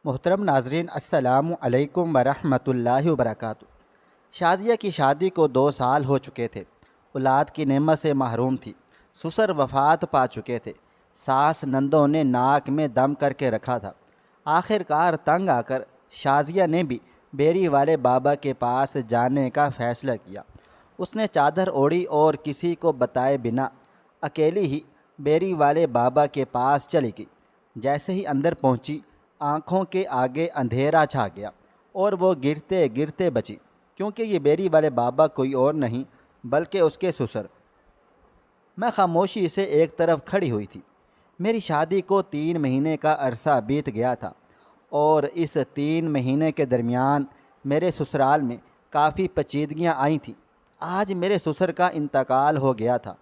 محترم ناظرین، السلام علیکم ورحمۃ اللہ وبرکاتہ۔ شازیہ کی شادی کو 2 سال ہو چکے تھے۔ اولاد کی نعمت سے محروم تھی۔ سسر وفات پا چکے تھے۔ ساس نندوں نے ناک میں دم کر کے رکھا تھا۔ آخر کار تنگ آ کر شازیہ نے بھی بیری والے بابا کے پاس جانے کا فیصلہ کیا۔ اس نے چادر اوڑھی اور کسی کو بتائے بنا اکیلی ہی بیری والے بابا کے پاس چلی گئی۔ جیسے ہی اندر پہنچی، آنکھوں کے آگے اندھیرا چھا گیا اور وہ گرتے گرتے بچی، کیونکہ یہ بیری والے بابا کوئی اور نہیں بلکہ اس کے سسر۔ میں خاموشی سے ایک طرف کھڑی ہوئی تھی۔ میری شادی کو 3 مہینے کا عرصہ بیت گیا تھا، اور اس 3 مہینے کے درمیان میرے سسرال میں کافی پیچیدگیاں آئی تھیں۔ آج میرے سسر کا انتقال ہو گیا تھا۔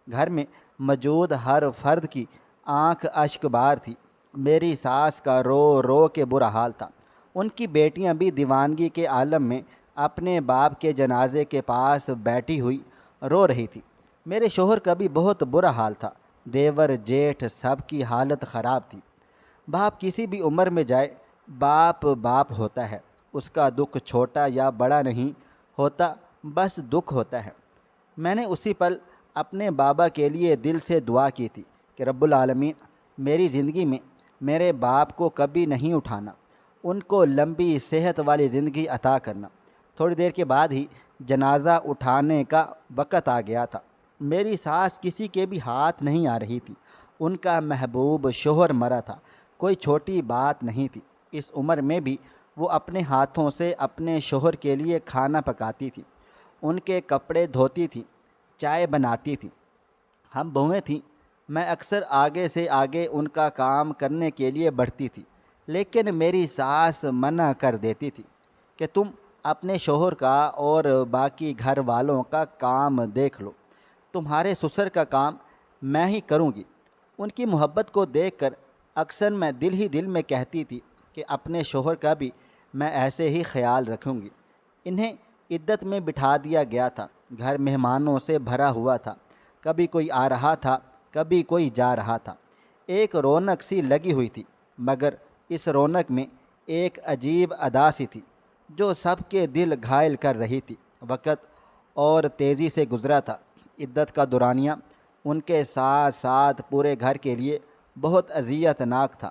گھر میں موجود ہر فرد کی آنکھ اشک بار تھی۔ میری ساس کا رو رو کے برا حال تھا۔ ان کی بیٹیاں بھی دیوانگی کے عالم میں اپنے باپ کے جنازے کے پاس بیٹھی ہوئی رو رہی تھی۔ میرے شوہر کا بھی بہت برا حال تھا۔ دیور جیٹھ سب کی حالت خراب تھی۔ باپ کسی بھی عمر میں جائے، باپ باپ ہوتا ہے۔ اس کا دکھ چھوٹا یا بڑا نہیں ہوتا، بس دکھ ہوتا ہے۔ میں نے اسی پل اپنے بابا کے لیے دل سے دعا کی تھی کہ رب العالمین میری زندگی میں میرے باپ کو کبھی نہیں اٹھانا، ان کو لمبی صحت والی زندگی عطا کرنا۔ تھوڑی دیر کے بعد ہی جنازہ اٹھانے کا وقت آ گیا تھا۔ میری ساس کسی کے بھی ہاتھ نہیں آ رہی تھی۔ ان کا محبوب شوہر مرا تھا، کوئی چھوٹی بات نہیں تھی۔ اس عمر میں بھی وہ اپنے ہاتھوں سے اپنے شوہر کے لیے کھانا پکاتی تھی، ان کے کپڑے دھوتی تھی، چائے بناتی تھی۔ ہم بہویں تھیں۔ میں اکثر آگے سے آگے ان کا کام کرنے کے لیے بڑھتی تھی، لیکن میری ساس منع کر دیتی تھی کہ تم اپنے شوہر کا اور باقی گھر والوں کا کام دیکھ لو، تمہارے سسر کا کام میں ہی کروں گی۔ ان کی محبت کو دیکھ کر اکثر میں دل ہی دل میں کہتی تھی کہ اپنے شوہر کا بھی میں ایسے ہی خیال رکھوں گی۔ انہیں عدت میں بٹھا دیا گیا تھا۔ گھر مہمانوں سے بھرا ہوا تھا۔ کبھی کوئی آ رہا تھا، کبھی کوئی جا رہا تھا۔ ایک رونق سی لگی ہوئی تھی، مگر اس رونق میں ایک عجیب ادا سی تھی جو سب کے دل گھائل کر رہی تھی۔ وقت اور تیزی سے گزرا تھا۔ عدت کا دورانیہ ان کے ساتھ ساتھ پورے گھر کے لیے بہت اذیت ناک تھا۔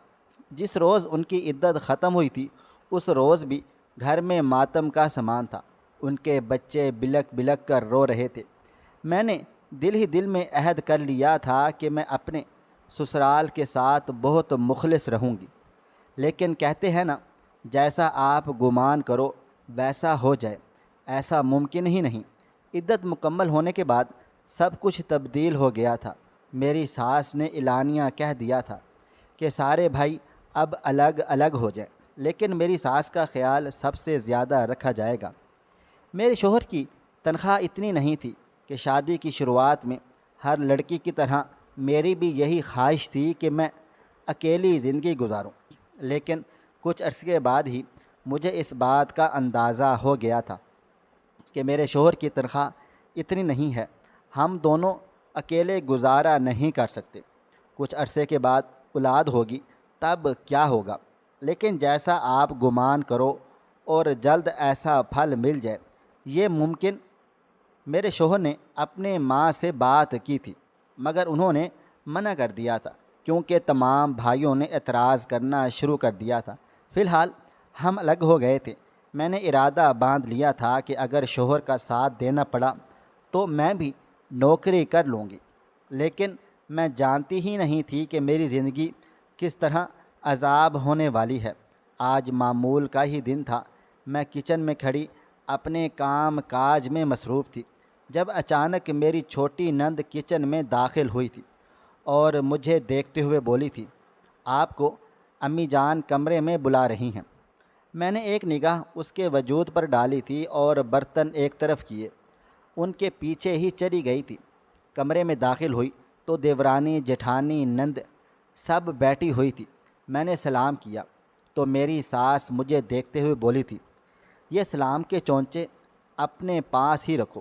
جس روز ان کی عدت ختم ہوئی تھی، اس روز بھی گھر میں ماتم کا سامان تھا۔ ان کے بچے بلک بلک کر رو رہے تھے۔ میں نے دل ہی دل میں عہد کر لیا تھا کہ میں اپنے سسرال کے ساتھ بہت مخلص رہوں گی، لیکن کہتے ہیں نا، جیسا آپ گمان کرو ویسا ہو جائے، ایسا ممکن ہی نہیں۔ عدت مکمل ہونے کے بعد سب کچھ تبدیل ہو گیا تھا۔ میری ساس نے اعلانیہ کہہ دیا تھا کہ سارے بھائی اب الگ الگ ہو جائیں، لیکن میری ساس کا خیال سب سے زیادہ رکھا جائے گا۔ میرے شوہر کی تنخواہ اتنی نہیں تھی کہ شادی کی شروعات میں ہر لڑکی کی طرح میری بھی یہی خواہش تھی کہ میں اکیلی زندگی گزاروں، لیکن کچھ عرصے کے بعد ہی مجھے اس بات کا اندازہ ہو گیا تھا کہ میرے شوہر کی تنخواہ اتنی نہیں ہے، ہم دونوں اکیلے گزارا نہیں کر سکتے۔ کچھ عرصے کے بعد اولاد ہوگی، تب کیا ہوگا؟ لیکن جیسا آپ گمان کرو اور جلد ایسا پھل مل جائے، یہ ممکن۔ میرے شوہر نے اپنے ماں سے بات کی تھی، مگر انہوں نے منع کر دیا تھا، کیونکہ تمام بھائیوں نے اعتراض کرنا شروع کر دیا تھا۔ فی الحال ہم الگ ہو گئے تھے۔ میں نے ارادہ باندھ لیا تھا کہ اگر شوہر کا ساتھ دینا پڑا تو میں بھی نوکری کر لوں گی، لیکن میں جانتی ہی نہیں تھی کہ میری زندگی کس طرح عذاب ہونے والی ہے۔ آج معمول کا ہی دن تھا۔ میں کچن میں کھڑی اپنے کام کاج میں مصروف تھی، جب اچانک میری چھوٹی نند کچن میں داخل ہوئی تھی اور مجھے دیکھتے ہوئے بولی تھی، آپ کو امی جان کمرے میں بلا رہی ہیں۔ میں نے ایک نگاہ اس کے وجود پر ڈالی تھی اور برتن ایک طرف کیے ان کے پیچھے ہی چلی گئی تھی۔ کمرے میں داخل ہوئی تو دیورانی جٹھانی نند سب بیٹھی ہوئی تھی۔ میں نے سلام کیا تو میری ساس مجھے دیکھتے ہوئے بولی تھی، یہ سلام کے چونچے اپنے پاس ہی رکھو،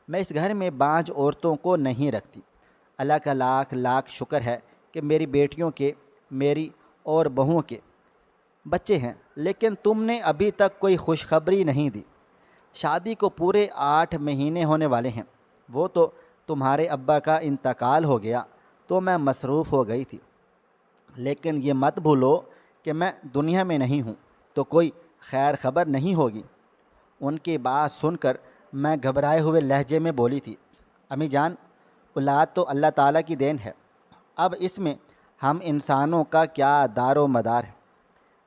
میں اس گھر میں بانجھ عورتوں کو نہیں رکھتی۔ اللہ کا لاکھ لاکھ شکر ہے کہ میری بیٹیوں کے، میری اور بہوؤں کے بچے ہیں، لیکن تم نے ابھی تک کوئی خوشخبری نہیں دی۔ شادی کو پورے 8 مہینے ہونے والے ہیں۔ وہ تو تمہارے ابا کا انتقال ہو گیا تو میں مصروف ہو گئی تھی، لیکن یہ مت بھولو کہ میں دنیا میں نہیں ہوں تو کوئی خیر خبر نہیں ہوگی۔ ان کی بات سن کر میں گھبرائے ہوئے لہجے میں بولی تھی، امی جان، اولاد تو اللہ تعالیٰ کی دین ہے، اب اس میں ہم انسانوں کا کیا دار و مدار ہے۔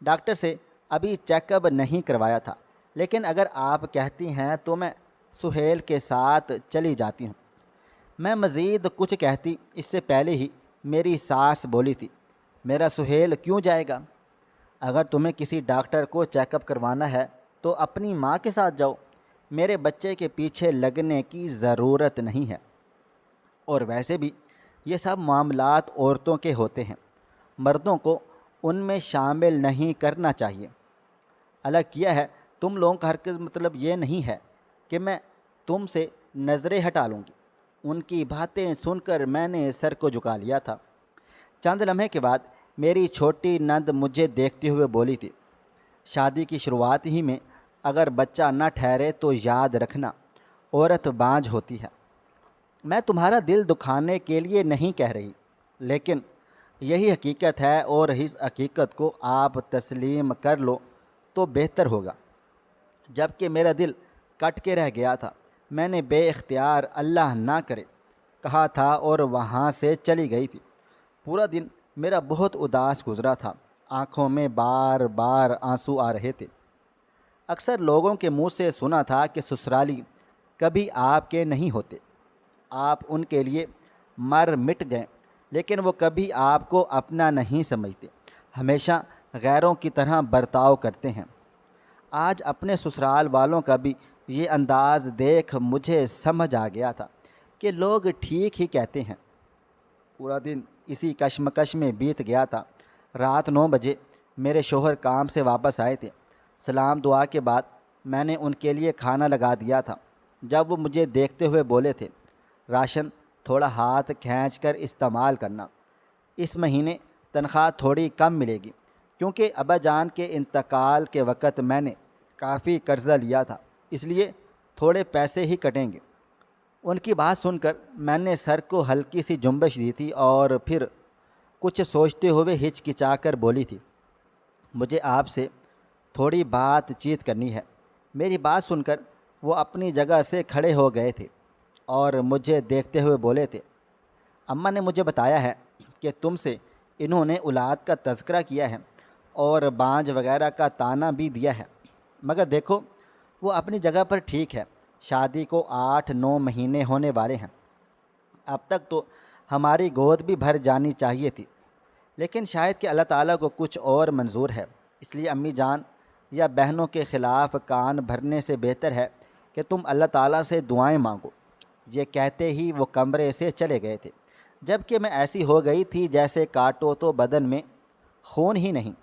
ڈاکٹر سے ابھی چیک اپ نہیں کروایا تھا، لیکن اگر آپ کہتی ہیں تو میں سہیل کے ساتھ چلی جاتی ہوں۔ میں مزید کچھ کہتی اس سے پہلے ہی میری ساس بولی تھی، میرا سہیل کیوں جائے گا؟ اگر تمہیں کسی ڈاکٹر کو چیک اپ کروانا ہے تو اپنی ماں کے ساتھ جاؤ، میرے بچے کے پیچھے لگنے کی ضرورت نہیں ہے۔ اور ویسے بھی یہ سب معاملات عورتوں کے ہوتے ہیں، مردوں کو ان میں شامل نہیں کرنا چاہیے۔ الگ کیا ہے، تم لوگوں کا حرکت مطلب یہ نہیں ہے کہ میں تم سے نظریں ہٹا لوں گی۔ ان کی باتیں سن کر میں نے سر کو جھکا لیا تھا۔ چند لمحے کے بعد میری چھوٹی نند مجھے دیکھتے ہوئے بولی تھی، شادی کی شروعات ہی میں اگر بچہ نہ ٹھہرے تو یاد رکھنا عورت بانجھ ہوتی ہے۔ میں تمہارا دل دکھانے کے لیے نہیں کہہ رہی، لیکن یہی حقیقت ہے، اور اس حقیقت کو آپ تسلیم کر لو تو بہتر ہوگا۔ جب کہ میرا دل کٹ کے رہ گیا تھا، میں نے بے اختیار اللہ نہ کرے کہا تھا اور وہاں سے چلی گئی تھی۔ پورا دن میرا بہت اداس گزرا تھا، آنکھوں میں بار بار آنسو آ رہے تھے۔ اکثر لوگوں کے منہ سے سنا تھا کہ سسرالی کبھی آپ کے نہیں ہوتے، آپ ان کے لیے مر مٹ گئے، لیکن وہ کبھی آپ کو اپنا نہیں سمجھتے، ہمیشہ غیروں کی طرح برتاؤ کرتے ہیں۔ آج اپنے سسرال والوں کا بھی یہ انداز دیکھ مجھے سمجھ آ گیا تھا کہ لوگ ٹھیک ہی کہتے ہیں۔ پورا دن اسی کشمکش میں بیت گیا تھا۔ رات 9 بجے میرے شوہر کام سے واپس آئے تھے۔ سلام دعا کے بعد میں نے ان کے لیے کھانا لگا دیا تھا جب وہ مجھے دیکھتے ہوئے بولے تھے، راشن تھوڑا ہاتھ کھینچ کر استعمال کرنا، اس مہینے تنخواہ تھوڑی کم ملے گی، کیونکہ ابا جان کے انتقال کے وقت میں نے کافی قرضہ لیا تھا، اس لیے تھوڑے پیسے ہی کٹیں گے۔ ان کی بات سن کر میں نے سر کو ہلکی سی جنبش دی تھی اور پھر کچھ سوچتے ہوئے ہچکچا کر بولی تھی، مجھے آپ سے تھوڑی بات چیت کرنی ہے۔ میری بات سن کر وہ اپنی جگہ سے کھڑے ہو گئے تھے اور مجھے دیکھتے ہوئے بولے تھے، اماں نے مجھے بتایا ہے کہ تم سے انہوں نے اولاد کا تذکرہ کیا ہے اور بانجھ وغیرہ کا طعنہ بھی دیا ہے، مگر دیکھو وہ اپنی جگہ پر ٹھیک ہے، شادی کو 8-9 مہینے ہونے والے ہیں، اب تک تو ہماری گود بھی بھر جانی چاہیے تھی، لیکن شاید کہ اللہ تعالیٰ کو کچھ اور منظور ہے، اس لیے امی جان یا بہنوں کے خلاف کان بھرنے سے بہتر ہے کہ تم اللہ تعالیٰ سے دعائیں مانگو۔ یہ کہتے ہی وہ کمرے سے چلے گئے تھے، جب کہ میں ایسی ہو گئی تھی جیسے کاٹو تو بدن میں خون ہی نہیں۔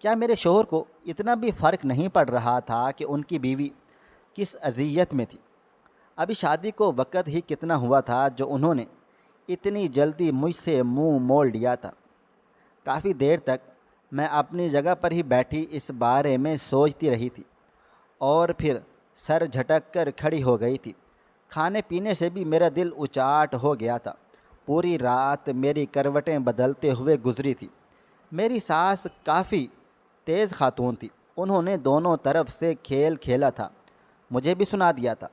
کیا میرے شوہر کو اتنا بھی فرق نہیں پڑ رہا تھا کہ ان کی بیوی کس اذیت میں تھی؟ ابھی شادی کو وقت ہی کتنا ہوا تھا جو انہوں نے اتنی جلدی مجھ سے منہ موڑ لیا تھا۔ کافی دیر تک میں اپنی جگہ پر ہی بیٹھی اس بارے میں سوچتی رہی تھی اور پھر سر جھٹک کر کھڑی ہو گئی تھی۔ کھانے پینے سے بھی میرا دل اچاٹ ہو گیا تھا۔ پوری رات میری کروٹیں بدلتے ہوئے گزری تھی۔ میری ساس کافی تیز خاتون تھی، انہوں نے دونوں طرف سے کھیل کھیلا تھا، مجھے بھی سنا دیا تھا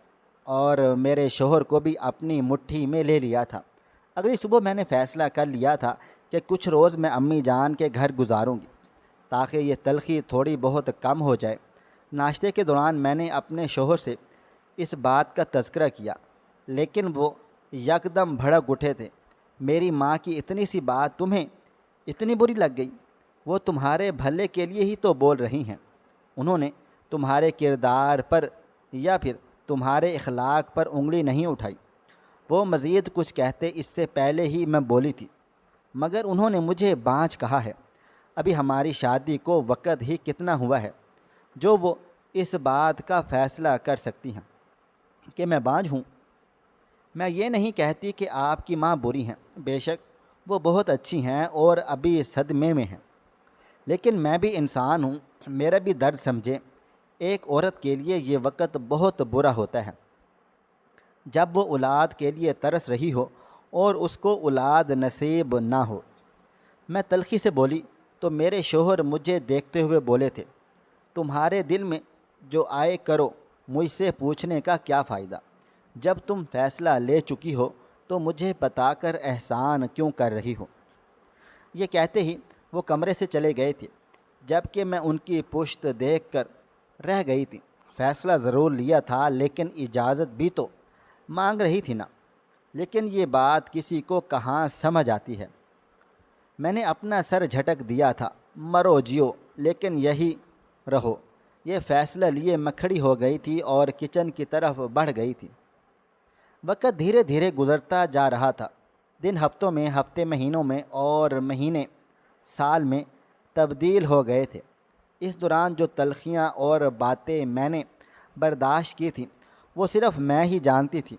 اور میرے شوہر کو بھی اپنی مٹھی میں لے لیا تھا۔ اگلی صبح میں نے فیصلہ کر لیا تھا کہ کچھ روز میں امی جان کے گھر گزاروں گی تاکہ یہ تلخی تھوڑی بہت کم ہو جائے۔ ناشتے کے دوران میں نے اپنے شوہر سے اس بات کا تذکرہ کیا، لیکن وہ یکدم بھڑک اٹھے تھے، میری ماں کی اتنی سی بات تمہیں اتنی بری لگ گئی؟ وہ تمہارے بھلے کے لیے ہی تو بول رہی ہیں، انہوں نے تمہارے کردار پر یا پھر تمہارے اخلاق پر انگلی نہیں اٹھائی۔ وہ مزید کچھ کہتے اس سے پہلے ہی میں بولی تھی، مگر انہوں نے مجھے بانجھ کہا ہے۔ ابھی ہماری شادی کو وقت ہی کتنا ہوا ہے جو وہ اس بات کا فیصلہ کر سکتی ہیں کہ میں بانجھ ہوں؟ میں یہ نہیں کہتی کہ آپ کی ماں بری ہیں، بے شک وہ بہت اچھی ہیں اور ابھی صدمے میں ہیں، لیکن میں بھی انسان ہوں، میرا بھی درد سمجھیں۔ ایک عورت کے لیے یہ وقت بہت برا ہوتا ہے جب وہ اولاد کے لیے ترس رہی ہو اور اس کو اولاد نصیب نہ ہو۔ میں تلخی سے بولی تو میرے شوہر مجھے دیکھتے ہوئے بولے تھے، تمہارے دل میں جو آئے کرو، مجھ سے پوچھنے کا کیا فائدہ؟ جب تم فیصلہ لے چکی ہو تو مجھے بتا کر احسان کیوں کر رہی ہو؟ یہ کہتے ہی وہ کمرے سے چلے گئے تھے، جب کہ میں ان کی پشت دیکھ کر رہ گئی تھی۔ فیصلہ ضرور لیا تھا لیکن اجازت بھی تو مانگ رہی تھی نا۔ لیکن یہ بات کسی کو کہاں سمجھ آتی ہے۔ میں نے اپنا سر جھٹک دیا تھا، مرو جیو لیکن یہی رہو۔ یہ فیصلہ لیے میں کھڑی ہو گئی تھی اور کچن کی طرف بڑھ گئی تھی۔ وقت دھیرے دھیرے گزرتا جا رہا تھا۔ دن ہفتوں میں، ہفتے مہینوں میں اور مہینے سال میں تبدیل ہو گئے تھے۔ اس دوران جو تلخیاں اور باتیں میں نے برداشت کی تھیں وہ صرف میں ہی جانتی تھی۔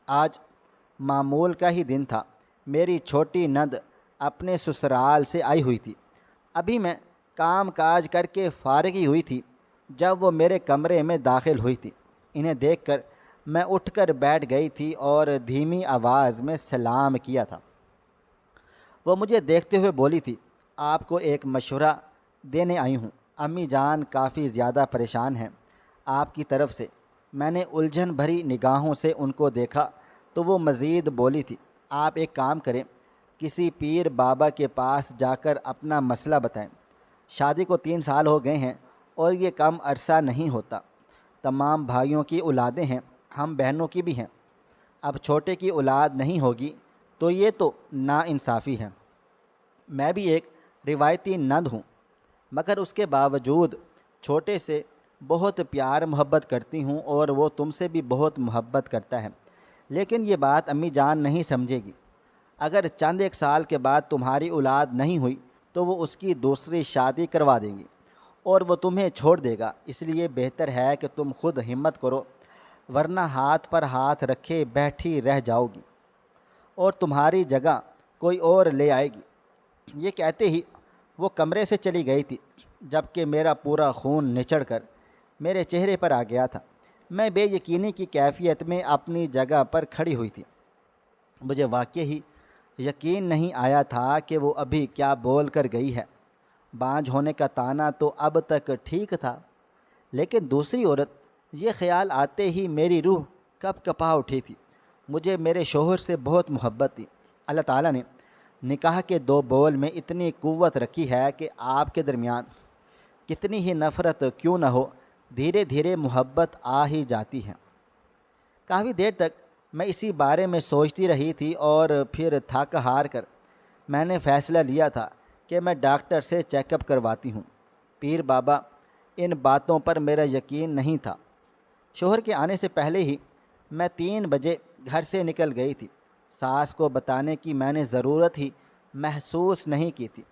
آج معمول کا ہی دن تھا۔ میری چھوٹی نند اپنے سسرال سے آئی ہوئی تھی۔ ابھی میں کام کاج کر کے فارغ ہی ہوئی تھی جب وہ میرے کمرے میں داخل ہوئی تھی۔ انہیں دیکھ کر میں اٹھ کر بیٹھ گئی تھی اور دھیمی آواز میں سلام کیا تھا۔ وہ مجھے دیکھتے ہوئے بولی تھی، آپ کو ایک مشورہ دینے آئی ہوں۔ امی جان کافی زیادہ پریشان ہیں آپ کی طرف سے۔ میں نے الجھن بھری نگاہوں سے ان کو دیکھا تو وہ مزید بولی تھی، آپ ایک کام کریں، کسی پیر بابا کے پاس جا کر اپنا مسئلہ بتائیں۔ شادی کو 3 سال ہو گئے ہیں اور یہ کم عرصہ نہیں ہوتا۔ تمام بھائیوں کی اولادیں ہیں، ہم بہنوں کی بھی ہیں۔ اب چھوٹے کی اولاد نہیں ہوگی تو یہ تو ناانصافی ہے۔ میں بھی ایک روایتی نند ہوں، مگر اس کے باوجود چھوٹے سے بہت پیار محبت کرتی ہوں اور وہ تم سے بھی بہت محبت کرتا ہے۔ لیکن یہ بات امی جان نہیں سمجھے گی۔ اگر چند ایک سال کے بعد تمہاری اولاد نہیں ہوئی تو وہ اس کی دوسری شادی کروا دیں گی اور وہ تمہیں چھوڑ دے گا۔ اس لیے بہتر ہے کہ تم خود ہمت کرو، ورنہ ہاتھ پر ہاتھ رکھے بیٹھی رہ جاؤ گی اور تمہاری جگہ کوئی اور لے آئے گی۔ یہ کہتے ہی وہ کمرے سے چلی گئی تھی، جبکہ میرا پورا خون نچڑ کر میرے چہرے پر آ گیا تھا۔ میں بے یقینی کی کیفیت میں اپنی جگہ پر کھڑی ہوئی تھی۔ مجھے واقعی ہی یقین نہیں آیا تھا کہ وہ ابھی کیا بول کر گئی ہے۔ بانجھ ہونے کا طعنہ تو اب تک ٹھیک تھا، لیکن دوسری عورت، یہ خیال آتے ہی میری روح کپ کپا اٹھی تھی۔ مجھے میرے شوہر سے بہت محبت تھی۔ اللہ تعالیٰ نے نکاح کے 2 بول میں اتنی قوت رکھی ہے کہ آپ کے درمیان کتنی ہی نفرت کیوں نہ ہو، دھیرے دھیرے محبت آ ہی جاتی ہے۔ کافی دیر تک میں اسی بارے میں سوچتی رہی تھی اور پھر تھک ہار کر میں نے فیصلہ لیا تھا کہ میں ڈاکٹر سے چیک اپ کرواتی ہوں۔ پیر بابا، ان باتوں پر میرا یقین نہیں تھا۔ شوہر کے آنے سے پہلے ہی میں 3 بجے گھر سے نکل گئی تھی۔ ساس کو بتانے کی میں نے ضرورت ہی محسوس نہیں کی تھی۔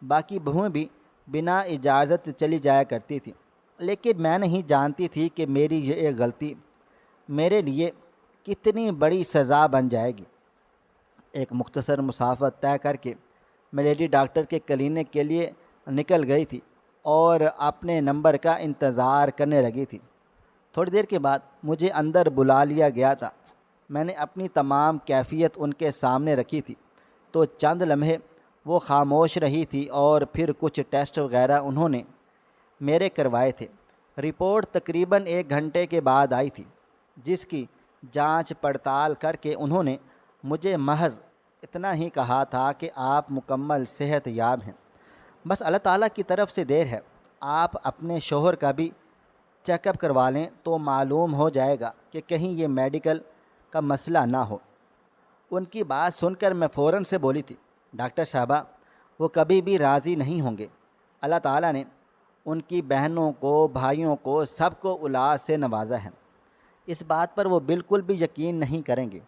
باقی بہویں بھی بنا اجازت چلی جایا کرتی تھیں، لیکن میں نہیں جانتی تھی کہ میری یہ ایک غلطی میرے لیے کتنی بڑی سزا بن جائے گی۔ ایک مختصر مسافت طے کر کے میں لیڈی ڈاکٹر کے کلینک کے لیے نکل گئی تھی اور اپنے نمبر کا انتظار کرنے لگی تھی۔ تھوڑی دیر کے بعد مجھے اندر بلا لیا گیا تھا۔ میں نے اپنی تمام کیفیت ان کے سامنے رکھی تھی تو چند لمحے وہ خاموش رہی تھی اور پھر کچھ ٹیسٹ وغیرہ انہوں نے میرے کروائے تھے۔ رپورٹ تقریباً 1 گھنٹے کے بعد آئی تھی، جس کی جانچ پڑتال کر کے انہوں نے مجھے محض اتنا ہی کہا تھا کہ آپ مکمل صحت یاب ہیں۔ بس اللہ تعالیٰ کی طرف سے دیر ہے، آپ اپنے شوہر کا بھی چیک اپ کروا لیں تو معلوم ہو جائے گا کہ کہیں یہ میڈیکل کا مسئلہ نہ ہو۔ ان کی بات سن کر میں فوراً سے بولی تھی، ڈاکٹر صاحبہ، وہ کبھی بھی راضی نہیں ہوں گے۔ اللہ تعالیٰ نے ان کی بہنوں کو، بھائیوں کو، سب کو اولاد سے نوازا ہے۔ اس بات پر وہ بالکل بھی یقین نہیں کریں گے،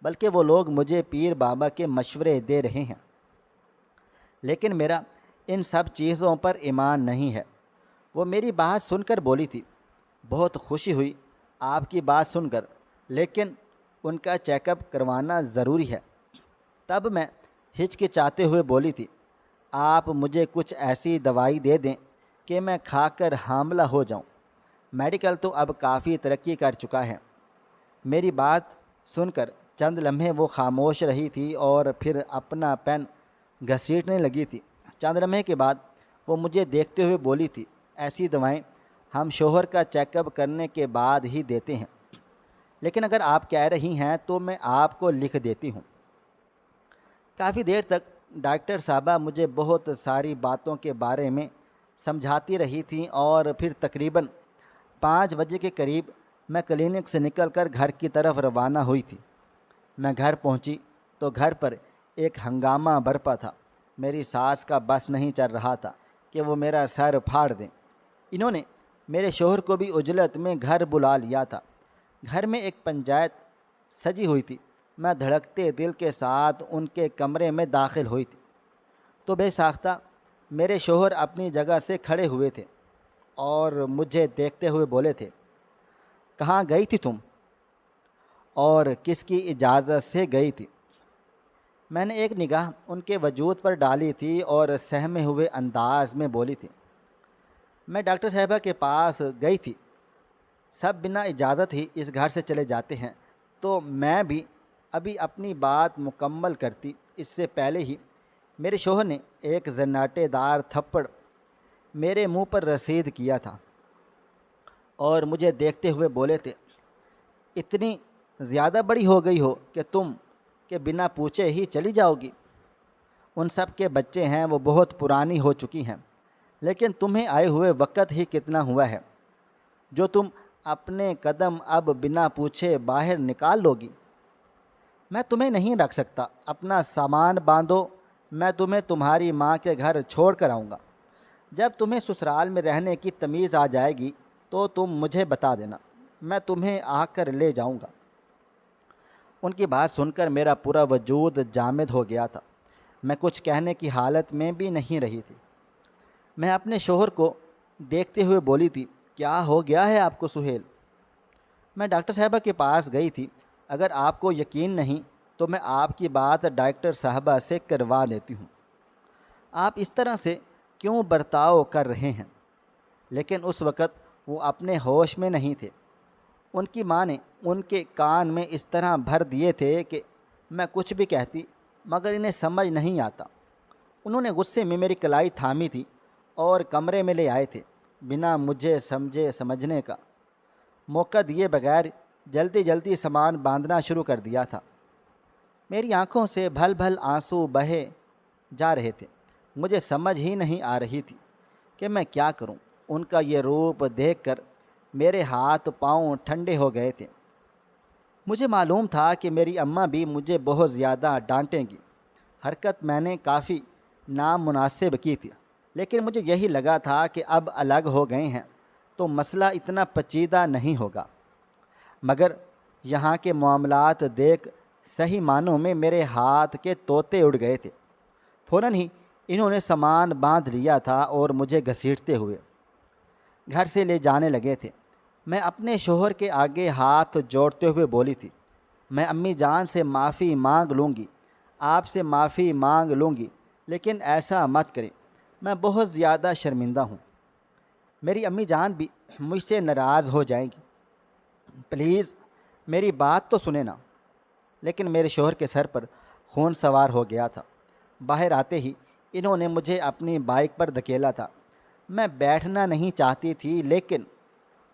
بلکہ وہ لوگ مجھے پیر بابا کے مشورے دے رہے ہیں۔ لیکن میرا ان سب چیزوں پر ایمان نہیں ہے۔ وہ میری بات سن کر بولی تھی، بہت خوشی ہوئی آپ کی بات سن کر، لیکن ان کا چیک اپ کروانا ضروری ہے۔ تب میں ہچکچاتے ہوئے بولی تھی، آپ مجھے کچھ ایسی دوائی دے دیں کہ میں کھا کر حاملہ ہو جاؤں۔ میڈیکل تو اب کافی ترقی کر چکا ہے۔ میری بات سن کر چند لمحے وہ خاموش رہی تھی اور پھر اپنا پین گھسیٹنے لگی تھی۔ چند لمحے کے بعد وہ مجھے دیکھتے ہوئے بولی تھی، ایسی دوائیں ہم شوہر کا چیک اپ کرنے کے بعد ہی دیتے ہیں، لیکن اگر آپ کہہ رہی ہیں تو میں آپ کو لکھ دیتی ہوں۔ کافی دیر تک ڈاکٹر صاحبہ مجھے بہت ساری باتوں کے بارے میں سمجھاتی رہی تھیں اور پھر تقریباً 5 بجے کے قریب میں کلینک سے نکل کر گھر کی طرف روانہ ہوئی تھی۔ میں گھر پہنچی تو گھر پر ایک ہنگامہ برپا تھا۔ میری ساس کا بس نہیں چل رہا تھا کہ وہ میرا سر پھاڑ دیں۔ انہوں نے میرے شوہر کو بھی عجلت میں گھر بلا لیا تھا۔ گھر میں ایک پنچایت سجی ہوئی تھی۔ میں دھڑکتے دل کے ساتھ ان کے کمرے میں داخل ہوئی تھی تو بے ساختہ میرے شوہر اپنی جگہ سے کھڑے ہوئے تھے اور مجھے دیکھتے ہوئے بولے تھے، کہاں گئی تھی تم اور کس کی اجازت سے گئی تھی؟ میں نے ایک نگاہ ان کے وجود پر ڈالی تھی اور سہمے ہوئے انداز میں بولی تھی، میں ڈاکٹر صاحبہ کے پاس گئی تھی۔ سب بنا اجازت ہی اس گھر سے چلے جاتے ہیں تو میں بھی ابھی اپنی بات مکمل کرتی اس سے پہلے ہی میرے شوہر نے ایک زناٹے دار تھپڑ میرے منہ پر رسید کیا تھا اور مجھے دیکھتے ہوئے بولے تھے، اتنی زیادہ بڑی ہو گئی ہو کہ تم کہ بنا پوچھے ہی چلی جاؤ گی۔ ان سب کے بچے ہیں، وہ بہت پرانی ہو چکی ہیں، لیکن تمہیں آئے ہوئے وقت ہی کتنا ہوا ہے جو تم اپنے قدم اب بنا پوچھے باہر نکال لو گی۔ میں تمہیں نہیں رکھ سکتا، اپنا سامان باندھو، میں تمہیں تمہاری ماں کے گھر چھوڑ کر آؤں گا۔ جب تمہیں سسرال میں رہنے کی تمیز آ جائے گی تو تم مجھے بتا دینا، میں تمہیں آ کر لے جاؤں گا۔ ان کی بات سن کر میرا پورا وجود جامد ہو گیا تھا۔ میں کچھ کہنے کی حالت میں بھی نہیں رہی تھی۔ میں اپنے شوہر کو دیکھتے ہوئے بولی تھی، کیا ہو گیا ہے آپ کو سہیل؟ میں ڈاکٹر صاحبہ کے پاس گئی تھی، اگر آپ کو یقین نہیں تو میں آپ کی بات ڈاکٹر صاحبہ سے کروا دیتی ہوں۔ آپ اس طرح سے کیوں برتاؤ کر رہے ہیں؟ لیکن اس وقت وہ اپنے ہوش میں نہیں تھے۔ ان کی ماں نے ان کے کان میں اس طرح بھر دیے تھے کہ میں کچھ بھی کہتی مگر انہیں سمجھ نہیں آتا۔ انہوں نے غصے میں میری کلائی تھامی تھی اور کمرے میں لے آئے تھے۔ بنا مجھے سمجھے سمجھنے کا موقع دیے بغیر جلدی جلدی سامان باندھنا شروع کر دیا تھا۔ میری آنکھوں سے بھل بھل آنسو بہے جا رہے تھے۔ مجھے سمجھ ہی نہیں آ رہی تھی کہ میں کیا کروں۔ ان کا یہ روپ دیکھ کر میرے ہاتھ پاؤں ٹھنڈے ہو گئے تھے۔ مجھے معلوم تھا کہ میری اماں بھی مجھے بہت زیادہ ڈانٹیں گی۔ حرکت میں نے کافی نامناسب کی تھی، لیکن مجھے یہی لگا تھا کہ اب الگ ہو گئے ہیں تو مسئلہ اتنا پیچیدہ نہیں ہوگا، مگر یہاں کے معاملات دیکھ صحیح معنوں میں میرے ہاتھ کے طوطے اڑ گئے تھے۔ فوراً ہی انہوں نے سامان باندھ لیا تھا اور مجھے گھسیٹتے ہوئے گھر سے لے جانے لگے تھے۔ میں اپنے شوہر کے آگے ہاتھ جوڑتے ہوئے بولی تھی، میں امی جان سے معافی مانگ لوں گی، آپ سے معافی مانگ لوں گی، لیکن ایسا مت کریں، میں بہت زیادہ شرمندہ ہوں۔ میری امی جان بھی مجھ سے ناراض ہو جائیں گی، پلیز میری بات تو سنیں نا۔ لیکن میرے شوہر کے سر پر خون سوار ہو گیا تھا۔ باہر آتے ہی انہوں نے مجھے اپنی بائک پر دھکیلا تھا۔ میں بیٹھنا نہیں چاہتی تھی، لیکن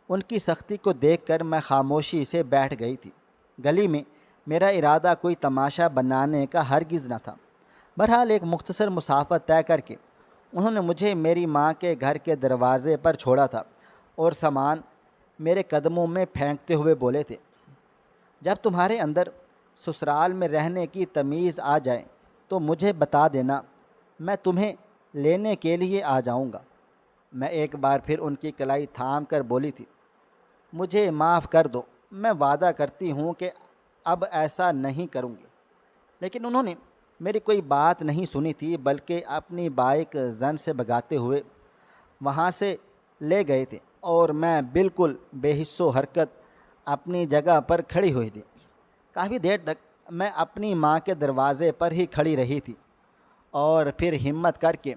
ان کی سختی کو دیکھ کر میں خاموشی سے بیٹھ گئی تھی۔ گلی میں میرا ارادہ کوئی تماشا بنانے کا ہرگز نہ تھا۔ بہرحال ایک مختصر مسافت طے کر کے انہوں نے مجھے میری ماں کے گھر کے دروازے پر چھوڑا تھا اور سامان میرے قدموں میں پھینکتے ہوئے بولے تھے، جب تمہارے اندر سسرال میں رہنے کی تمیز آ جائے تو مجھے بتا دینا، میں تمہیں لینے کے لیے آ جاؤں گا۔ میں ایک بار پھر ان کی کلائی تھام کر بولی تھی، مجھے معاف کر دو، میں وعدہ کرتی ہوں کہ اب ایسا نہیں کروں گی۔ لیکن انہوں نے میری کوئی بات نہیں سنی تھی، بلکہ اپنی بائک زن سے بھگاتے ہوئے وہاں سے لے گئے تھے اور میں بالکل بے حس و حرکت اپنی جگہ پر کھڑی ہوئی تھی۔ کافی دیر تک میں اپنی ماں کے دروازے پر ہی کھڑی رہی تھی اور پھر ہمت کر کے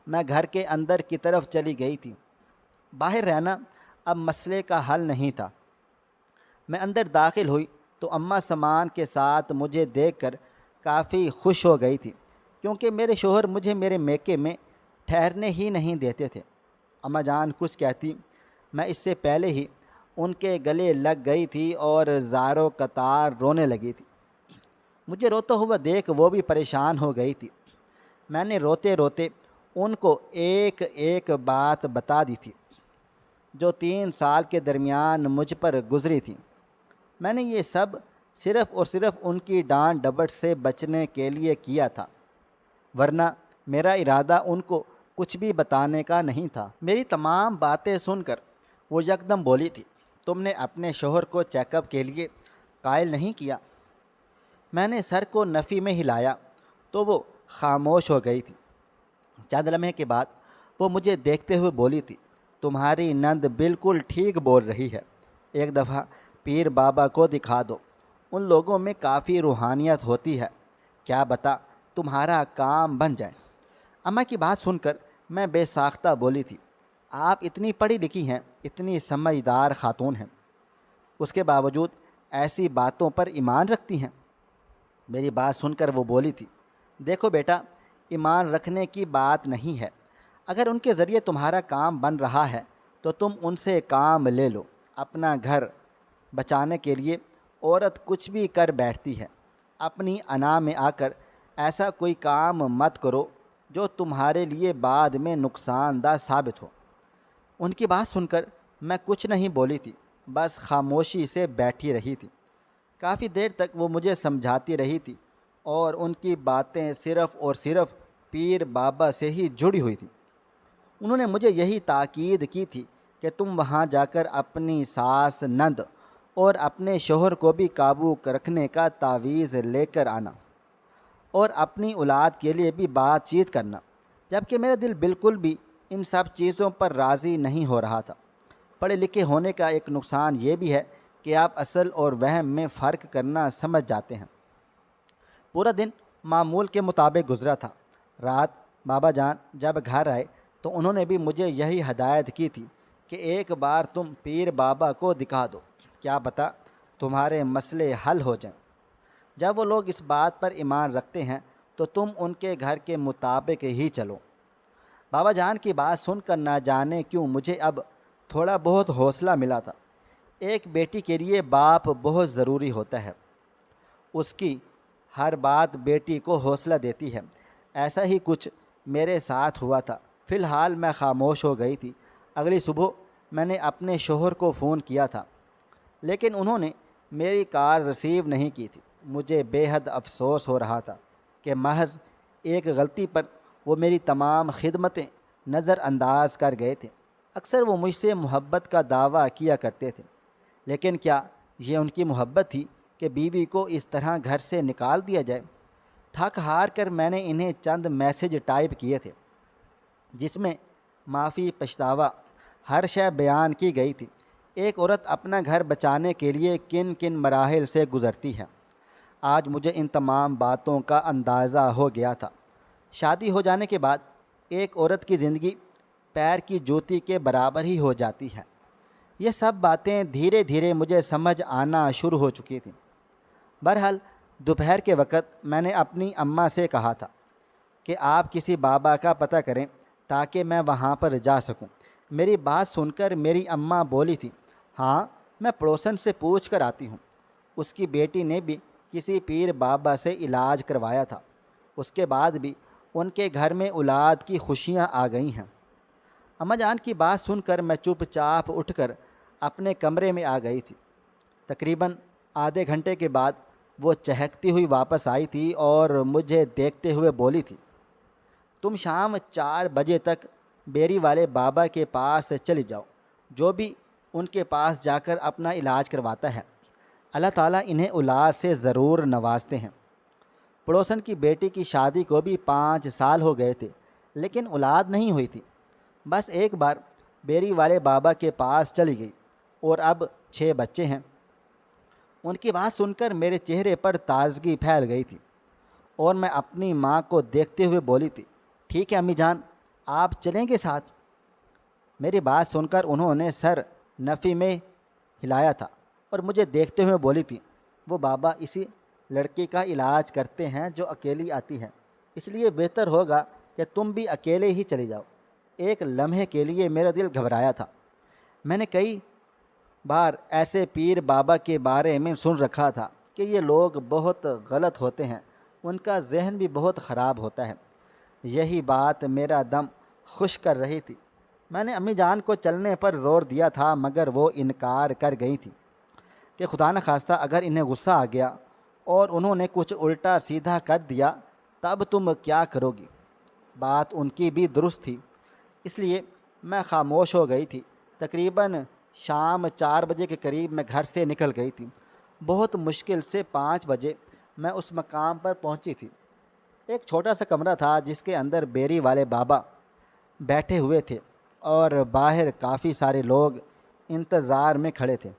میں گھر کے اندر کی طرف چلی گئی تھی۔ باہر رہنا اب مسئلے کا حل نہیں تھا۔ میں اندر داخل ہوئی تو اماں سامان کے ساتھ مجھے دیکھ کر کافی خوش ہو گئی تھی، کیونکہ میرے شوہر مجھے میرے میکے میں ٹھہرنے ہی نہیں دیتے تھے۔ اماں جان کچھ کہتی، میں اس سے پہلے ہی ان کے گلے لگ گئی تھی اور زاروں قطار رونے لگی تھی۔ مجھے روتا ہوا دیکھ وہ بھی پریشان ہو گئی تھی۔ میں نے روتے روتے ان کو ایک ایک بات بتا دی تھی جو 3 سال کے درمیان مجھ پر گزری تھی۔ میں نے یہ سب صرف اور صرف ان کی ڈانٹ ڈپٹ سے بچنے کے لیے کیا تھا، ورنہ میرا ارادہ ان کو کچھ بھی بتانے کا نہیں تھا۔ میری تمام باتیں سن کر وہ یکدم بولی تھی، تم نے اپنے شوہر کو چیک اپ کے لیے قائل نہیں کیا؟ میں نے سر کو نفی میں ہلایا تو وہ خاموش ہو گئی تھی۔ چند لمحے کے بعد وہ مجھے دیکھتے ہوئے بولی تھی، تمہاری نند بالکل ٹھیک بول رہی ہے، ایک دفعہ پیر بابا کو دکھا دو، ان لوگوں میں کافی روحانیت ہوتی ہے، کیا بتا تمہارا کام بن جائے۔ اماں کی بات سن کر میں بے ساختہ بولی تھی، آپ اتنی پڑھی لکھی ہیں، اتنی سمجھدار خاتون ہیں، اس کے باوجود ایسی باتوں پر ایمان رکھتی ہیں؟ میری بات سن کر وہ بولی تھی، دیکھو بیٹا، ایمان رکھنے کی بات نہیں ہے، اگر ان کے ذریعے تمہارا کام بن رہا ہے تو تم ان سے کام لے لو۔ اپنا گھر بچانے کے لیے عورت کچھ بھی کر بیٹھتی ہے، اپنی انا میں آ کر ایسا کوئی کام مت کرو جو تمہارے لیے بعد میں نقصان دہ ثابت ہو۔ ان کی بات سن کر میں کچھ نہیں بولی تھی، بس خاموشی سے بیٹھی رہی تھی۔ کافی دیر تک وہ مجھے سمجھاتی رہی تھی اور ان کی باتیں صرف اور صرف پیر بابا سے ہی جڑی ہوئی تھیں۔ انہوں نے مجھے یہی تاکید کی تھی کہ تم وہاں جا کر اپنی ساس، نند اور اپنے شوہر کو بھی قابو رکھنے کا تعویذ لے کر آنا اور اپنی اولاد کے لیے بھی بات چیت کرنا، جبکہ میرا دل بالکل بھی ان سب چیزوں پر راضی نہیں ہو رہا تھا۔ پڑھے لکھے ہونے کا ایک نقصان یہ بھی ہے کہ آپ اصل اور وہم میں فرق کرنا سمجھ جاتے ہیں۔ پورا دن معمول کے مطابق گزرا تھا۔ رات بابا جان جب گھر آئے تو انہوں نے بھی مجھے یہی ہدایت کی تھی کہ ایک بار تم پیر بابا کو دکھا دو، کیا پتہ تمہارے مسئلے حل ہو جائیں۔ جب وہ لوگ اس بات پر ایمان رکھتے ہیں تو تم ان کے گھر کے مطابق ہی چلو۔ بابا جان کی بات سن کر نہ جانے کیوں مجھے اب تھوڑا بہت حوصلہ ملا تھا۔ ایک بیٹی کے لیے باپ بہت ضروری ہوتا ہے، اس کی ہر بات بیٹی کو حوصلہ دیتی ہے۔ ایسا ہی کچھ میرے ساتھ ہوا تھا۔ فی الحال میں خاموش ہو گئی تھی۔ اگلی صبح میں نے اپنے شوہر کو فون کیا تھا، لیکن انہوں نے میری کال ریسیو نہیں کی تھی۔ مجھے بے حد افسوس ہو رہا تھا کہ محض ایک غلطی پر وہ میری تمام خدمتیں نظر انداز کر گئے تھے۔ اکثر وہ مجھ سے محبت کا دعویٰ کیا کرتے تھے، لیکن کیا یہ ان کی محبت تھی کہ بیوی کو اس طرح گھر سے نکال دیا جائے؟ تھک ہار کر میں نے انہیں چند میسج ٹائپ کیے تھے جس میں معافی، پچھتاوا، ہر شے بیان کی گئی تھی۔ ایک عورت اپنا گھر بچانے کے لیے کن کن مراحل سے گزرتی ہے، آج مجھے ان تمام باتوں کا اندازہ ہو گیا تھا۔ شادی ہو جانے کے بعد ایک عورت کی زندگی پیر کی جوتی کے برابر ہی ہو جاتی ہے۔ یہ سب باتیں دھیرے دھیرے مجھے سمجھ آنا شروع ہو چکی تھیں۔ بہرحال دوپہر کے وقت میں نے اپنی اماں سے کہا تھا کہ آپ کسی بابا کا پتہ کریں تاکہ میں وہاں پر جا سکوں۔ میری بات سن کر میری اماں بولی تھی، ہاں میں پڑوسن سے پوچھ کر آتی ہوں، اس کی بیٹی نے بھی کسی پیر بابا سے علاج کروایا تھا، اس کے بعد بھی ان کے گھر میں اولاد کی خوشیاں آ گئی ہیں۔ اماں جان کی بات سن کر میں چپ چاپ اٹھ کر اپنے کمرے میں آ گئی تھی۔ تقریباً آدھے گھنٹے کے بعد وہ چہکتی ہوئی واپس آئی تھی اور مجھے دیکھتے ہوئے بولی تھی، تم شام 4 بجے تک بیری والے بابا کے پاس چلی جاؤ، جو بھی ان کے پاس جا کر اپنا علاج کرواتا ہے، اللہ تعالیٰ انہیں اولاد سے ضرور نوازتے ہیں۔ پڑوسن کی بیٹی کی شادی کو بھی 5 سال ہو گئے تھے، لیکن اولاد نہیں ہوئی تھی۔ بس ایک بار بیری والے بابا کے پاس چلی گئی اور اب 6 بچے ہیں۔ ان کی بات سن کر میرے چہرے پر تازگی پھیل گئی تھی۔ اور میں اپنی ماں کو دیکھتے ہوئے بولی تھی، ٹھیک ہے امی جان، آپ چلیں گے ساتھ؟ میری بات سن کر انہوں نے سر نفی میں ہلایا تھا اور مجھے دیکھتے ہوئے بولی تھی، وہ بابا اسی لڑکی کا علاج کرتے ہیں جو اکیلی آتی ہے، اس لیے بہتر ہوگا کہ تم بھی اکیلے ہی چلی جاؤ۔ ایک لمحے کے لیے میرا دل گھبرایا تھا۔ میں نے کئی بار ایسے پیر بابا کے بارے میں سن رکھا تھا کہ یہ لوگ بہت غلط ہوتے ہیں، ان کا ذہن بھی بہت خراب ہوتا ہے۔ یہی بات میرا دم خوش کر رہی تھی۔ میں نے امی جان کو چلنے پر زور دیا تھا مگر وہ انکار کر گئی تھی کہ خدا نخواستہ اگر انہیں غصہ آ گیا اور انہوں نے کچھ الٹا سیدھا کر دیا تب تم کیا کرو گی؟ بات ان کی بھی درست تھی، اس لیے میں خاموش ہو گئی تھی۔ تقریباً شام 4 بجے کے قریب میں گھر سے نکل گئی تھی۔ بہت مشکل سے 5 بجے میں اس مقام پر پہنچی تھی۔ ایک چھوٹا سا کمرہ تھا جس کے اندر بیری والے بابا بیٹھے ہوئے تھے اور باہر کافی سارے لوگ انتظار میں کھڑے تھے۔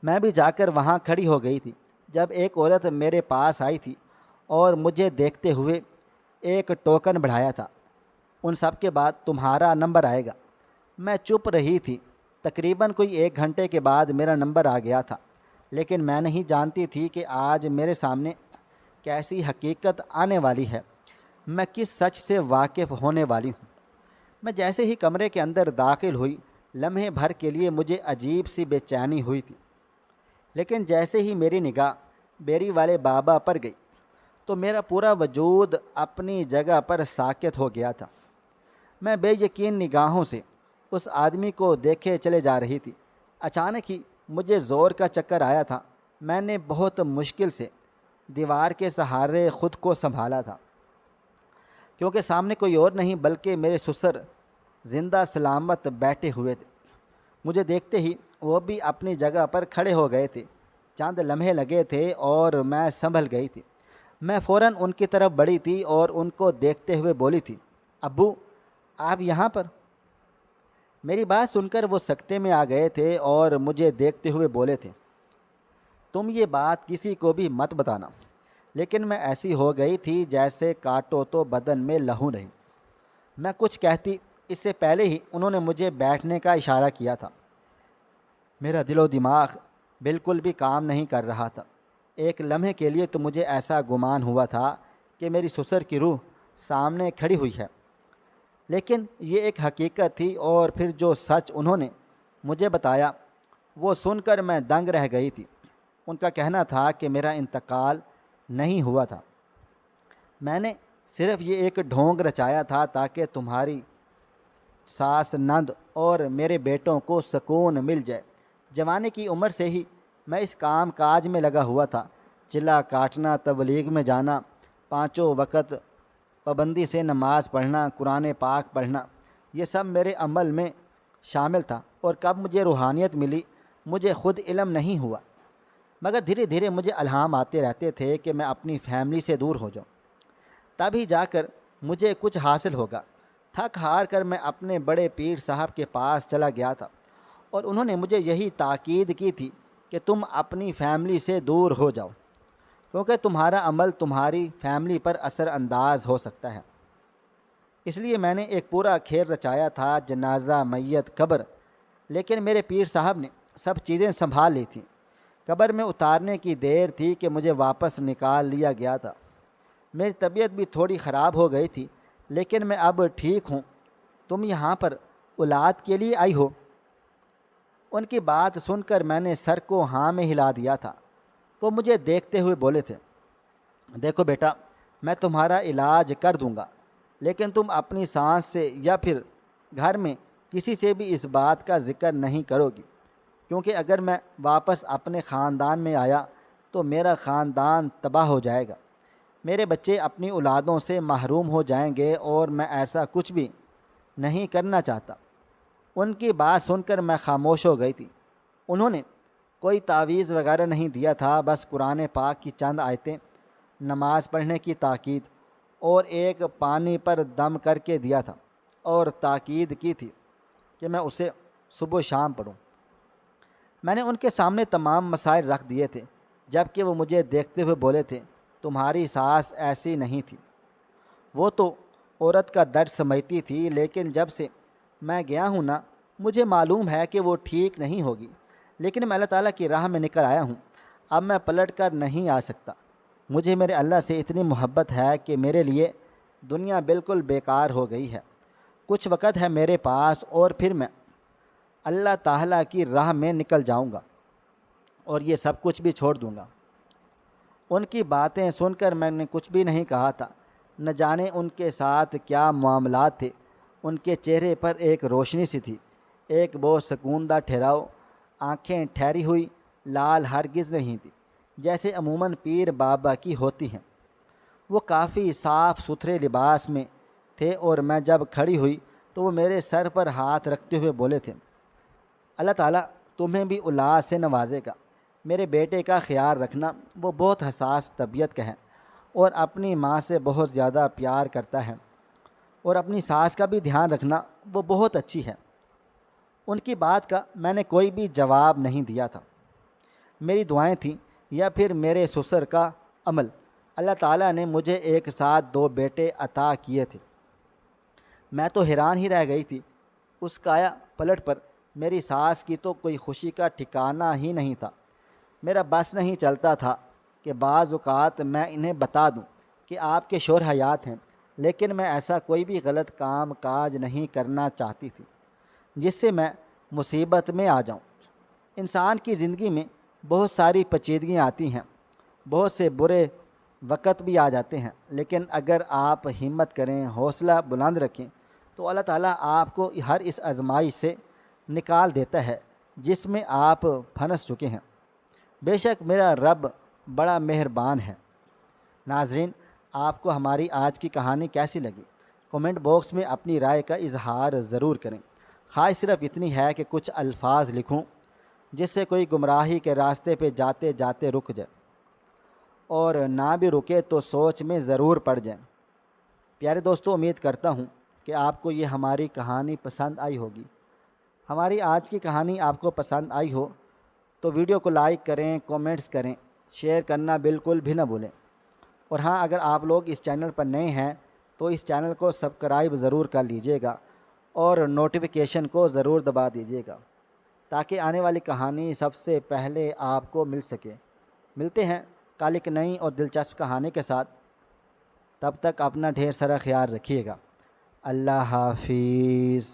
میں بھی جا کر وہاں کھڑی ہو گئی تھی جب ایک عورت میرے پاس آئی تھی اور مجھے دیکھتے ہوئے ایک ٹوکن بڑھایا تھا، ان سب کے بعد تمہارا نمبر آئے گا۔ میں چپ رہی تھی۔ تقریباً کوئی 1 گھنٹے کے بعد میرا نمبر آ گیا تھا، لیکن میں نہیں جانتی تھی کہ آج میرے سامنے کیسی حقیقت آنے والی ہے، میں کس سچ سے واقف ہونے والی ہوں۔ میں جیسے ہی کمرے کے اندر داخل ہوئی، لمحے بھر کے لیے مجھے عجیب سی بے چینی ہوئی تھی، لیکن جیسے ہی میری نگاہ بیری والے بابا پر گئی تو میرا پورا وجود اپنی جگہ پر ساکت ہو گیا تھا۔ میں بے یقین نگاہوں سے اس آدمی کو دیکھے چلے جا رہی تھی۔ اچانک ہی مجھے زور کا چکر آیا تھا۔ میں نے بہت مشکل سے دیوار کے سہارے خود کو سنبھالا تھا، کیونکہ سامنے کوئی اور نہیں بلکہ میرے سسر زندہ سلامت بیٹھے ہوئے تھے۔ مجھے دیکھتے ہی وہ بھی اپنی جگہ پر کھڑے ہو گئے تھے۔ چند لمحے لگے تھے اور میں سنبھل گئی تھی۔ میں فوراً ان کی طرف بڑھی تھی اور ان کو دیکھتے ہوئے بولی تھی، ابو آپ یہاں پر؟ میری بات سن کر وہ سکتے میں آ گئے تھے اور مجھے دیکھتے ہوئے بولے تھے، تم یہ بات کسی کو بھی مت بتانا۔ لیکن میں ایسی ہو گئی تھی جیسے کاٹو تو بدن میں لہو نہیں۔ میں کچھ کہتی اس سے پہلے ہی انہوں نے مجھے بیٹھنے کا اشارہ کیا تھا۔ میرا دل و دماغ بالکل بھی کام نہیں کر رہا تھا۔ ایک لمحے کے لیے تو مجھے ایسا گمان ہوا تھا کہ میری سسر کی روح سامنے کھڑی ہوئی ہے، لیکن یہ ایک حقیقت تھی، اور پھر جو سچ انہوں نے مجھے بتایا وہ سن کر میں دنگ رہ گئی تھی۔ ان کا کہنا تھا کہ میرا انتقال نہیں ہوا تھا، میں نے صرف یہ ایک ڈھونگ رچایا تھا تاکہ تمہاری ساس نند اور میرے بیٹوں کو سکون مل جائے۔ جوانی کی عمر سے ہی میں اس کام کاج میں لگا ہوا تھا، چلا کاٹنا، تبلیغ میں جانا، 5 وقت پابندی سے نماز پڑھنا، قرآن پاک پڑھنا، یہ سب میرے عمل میں شامل تھا۔ اور کب مجھے روحانیت ملی مجھے خود علم نہیں ہوا، مگر دھیرے دھیرے مجھے الہام آتے رہتے تھے کہ میں اپنی فیملی سے دور ہو جاؤں، تب ہی جا کر مجھے کچھ حاصل ہوگا۔ تھک ہار کر میں اپنے بڑے پیر صاحب کے پاس چلا گیا تھا اور انہوں نے مجھے یہی تاکید کی تھی کہ تم اپنی فیملی سے دور ہو جاؤ، کیونکہ تمہارا عمل تمہاری فیملی پر اثر انداز ہو سکتا ہے۔ اس لیے میں نے ایک پورا کھیل رچایا تھا، جنازہ، میت، قبر، لیکن میرے پیر صاحب نے سب چیزیں سنبھال لی تھیں۔ قبر میں اتارنے کی دیر تھی کہ مجھے واپس نکال لیا گیا تھا۔ میری طبیعت بھی تھوڑی خراب ہو گئی تھی، لیکن میں اب ٹھیک ہوں۔ تم یہاں پر اولاد کے لیے آئی ہو؟ ان کی بات سن کر میں نے سر کو ہاں میں ہلا دیا تھا۔ وہ مجھے دیکھتے ہوئے بولے تھے، دیکھو بیٹا، میں تمہارا علاج کر دوں گا، لیکن تم اپنی سانس سے یا پھر گھر میں کسی سے بھی اس بات کا ذکر نہیں کرو گی، کیونکہ اگر میں واپس اپنے خاندان میں آیا تو میرا خاندان تباہ ہو جائے گا، میرے بچے اپنی اولادوں سے محروم ہو جائیں گے، اور میں ایسا کچھ بھی نہیں کرنا چاہتا۔ ان کی بات سن کر میں خاموش ہو گئی تھی۔ انہوں نے کوئی تعویذ وغیرہ نہیں دیا تھا، بس قرآن پاک کی چند آیتیں، نماز پڑھنے کی تاکید اور ایک پانی پر دم کر کے دیا تھا، اور تاکید کی تھی کہ میں اسے صبح و شام پڑھوں۔ میں نے ان کے سامنے تمام مسائل رکھ دیے تھے، جب کہ وہ مجھے دیکھتے ہوئے بولے تھے، تمہاری ساس ایسی نہیں تھی، وہ تو عورت کا درد سمجھتی تھی، لیکن جب سے میں گیا ہوں نا، مجھے معلوم ہے کہ وہ ٹھیک نہیں ہوگی، لیکن میں اللہ تعالیٰ کی راہ میں نکل آیا ہوں، اب میں پلٹ کر نہیں آ سکتا۔ مجھے میرے اللہ سے اتنی محبت ہے کہ میرے لیے دنیا بالکل بیکار ہو گئی ہے۔ کچھ وقت ہے میرے پاس اور پھر میں اللہ تعالیٰ کی راہ میں نکل جاؤں گا اور یہ سب کچھ بھی چھوڑ دوں گا۔ ان کی باتیں سن کر میں نے کچھ بھی نہیں کہا تھا۔ نہ جانے ان کے ساتھ کیا معاملات تھے، ان کے چہرے پر ایک روشنی سی تھی، ایک بہت سکون دہ ٹھہراؤ، آنکھیں ٹھہری ہوئی لال ہرگز نہیں تھی جیسے عموماً پیر بابا کی ہوتی ہیں۔ وہ کافی صاف ستھرے لباس میں تھے اور میں جب کھڑی ہوئی تو وہ میرے سر پر ہاتھ رکھتے ہوئے بولے تھے، اللہ تعالیٰ تمہیں بھی اولاد سے نوازے گا، میرے بیٹے کا خیال رکھنا، وہ بہت حساس طبیعت کا ہے اور اپنی ماں سے بہت زیادہ پیار کرتا ہے، اور اپنی ساس کا بھی دھیان رکھنا، وہ بہت اچھی ہے۔ ان کی بات کا میں نے کوئی بھی جواب نہیں دیا تھا۔ میری دعائیں تھیں یا پھر میرے سسر کا عمل، اللہ تعالیٰ نے مجھے ایک ساتھ 2 بیٹے عطا کیے تھے۔ میں تو حیران ہی رہ گئی تھی۔ اس کایا پلٹ پر میری ساس کی تو کوئی خوشی کا ٹھکانہ ہی نہیں تھا۔ میرا بس نہیں چلتا تھا کہ بعض اوقات میں انہیں بتا دوں کہ آپ کے شوہر حیات ہیں، لیکن میں ایسا کوئی بھی غلط کام کاج نہیں کرنا چاہتی تھی جس سے میں مصیبت میں آ جاؤں۔ انسان کی زندگی میں بہت ساری پیچیدگیاں آتی ہیں، بہت سے برے وقت بھی آ جاتے ہیں، لیکن اگر آپ ہمت کریں، حوصلہ بلند رکھیں تو اللہ تعالیٰ آپ کو ہر اس آزمائش سے نکال دیتا ہے جس میں آپ پھنس چکے ہیں۔ بے شک میرا رب بڑا مہربان ہے۔ ناظرین، آپ کو ہماری آج کی کہانی کیسی لگی؟ کومنٹ باکس میں اپنی رائے کا اظہار ضرور کریں۔ خواہش صرف اتنی ہے کہ کچھ الفاظ لکھوں جس سے کوئی گمراہی کے راستے پہ جاتے جاتے رک جائے، اور نہ بھی رکے تو سوچ میں ضرور پڑ جائیں۔ پیارے دوستو، امید کرتا ہوں کہ آپ کو یہ ہماری کہانی پسند آئی ہوگی۔ ہماری آج کی کہانی آپ کو پسند آئی ہو تو ویڈیو کو لائک کریں، کومنٹس کریں، شیئر کرنا بالکل بھی نہ بھولیں۔ اور ہاں، اگر آپ لوگ اس چینل پر نئے ہیں تو اس چینل کو سبسکرائب ضرور کر لیجئے گا اور نوٹیفیکیشن کو ضرور دبا دیجئے گا تاکہ آنے والی کہانی سب سے پہلے آپ کو مل سکے۔ ملتے ہیں کل ایک نئی اور دلچسپ کہانی کے ساتھ۔ تب تک اپنا ڈھیر سارا خیال رکھیے گا۔ اللہ حافظ۔